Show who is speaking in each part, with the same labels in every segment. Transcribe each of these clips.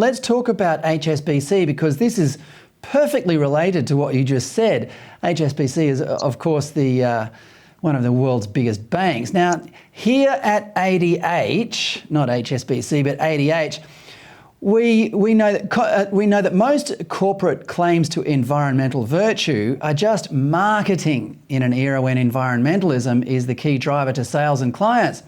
Speaker 1: let's talk about HSBC, because this is perfectly related to what you just said. HSBC is, of course, the one of the world's biggest banks. Now, here at ADH, not HSBC, but ADH, we know that most corporate claims to environmental virtue are just marketing in an era when environmentalism is the key driver to sales and clients.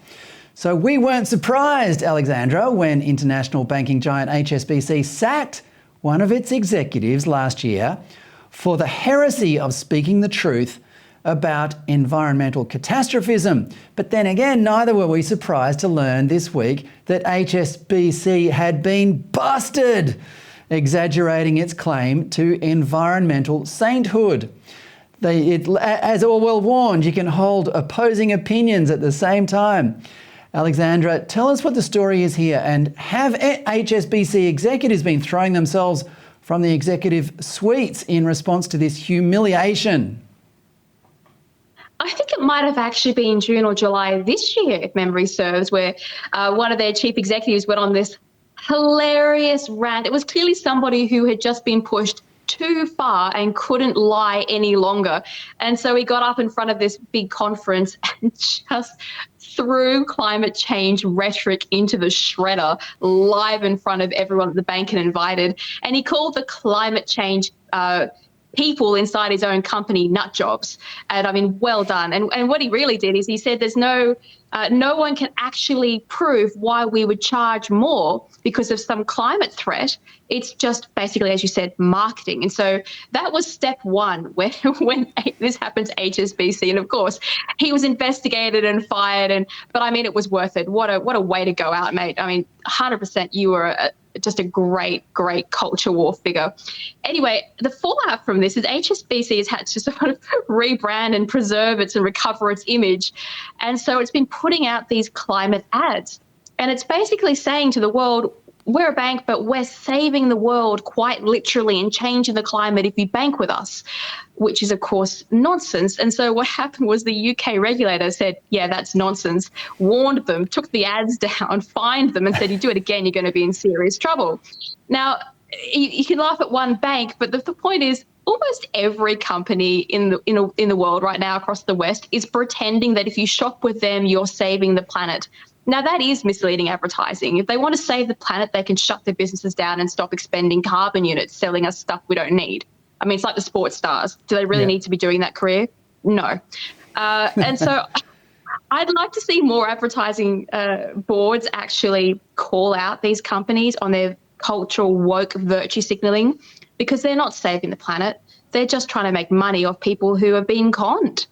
Speaker 1: So we weren't surprised, Alexandra, when international banking giant HSBC sacked one of its executives last year for the heresy of speaking the truth about environmental catastrophism. But then again, neither were we surprised to learn this week that HSBC had been busted, exaggerating its claim to environmental sainthood. As Orwell warned, you can hold opposing opinions at the same time. Alexandra, tell us what the story is here, and have HSBC executives been throwing themselves from the executive suites in response to this humiliation?
Speaker 2: I think it might have actually been June or July this year, if memory serves, where one of their chief executives went on this hilarious rant. It was clearly somebody who had just been pushed too far and couldn't lie any longer. And so he got up in front of this big conference and just threw climate change rhetoric into the shredder live in front of everyone that the bank had invited. And he called the climate change people inside his own company nut jobs. And I mean, well done. And what he really did is he said there's no one can actually prove why we would charge more because of some climate threat. It's just basically, as you said, marketing. And so that was step one when this happened to HSBC. And of course, he was investigated and fired. But I mean, it was worth it. What a way to go out, mate. I mean, 100% you were just a great culture war figure. Anyway, the fallout from this is HSBC has had to sort of rebrand and preserve its and recover its image. And so it's been putting out these climate ads. And it's basically saying to the world, we're a bank, but we're saving the world quite literally and changing the climate if you bank with us, which is, of course, nonsense. And so what happened was the UK regulator said, yeah, that's nonsense, warned them, took the ads down, fined them and said, you do it again, you're going to be in serious trouble. Now, you can laugh at one bank, but the point is almost every company in the world right now across the West is pretending that if you shop with them, you're saving the planet. Now, that is misleading advertising. If they want to save the planet, they can shut their businesses down and stop expending carbon units, selling us stuff we don't need. I mean, it's like the sports stars. Do they really need to be doing that career? No. And so I'd like to see more advertising boards actually call out these companies on their cultural woke virtue signaling, because they're not saving the planet. They're just trying to make money off people who have been conned.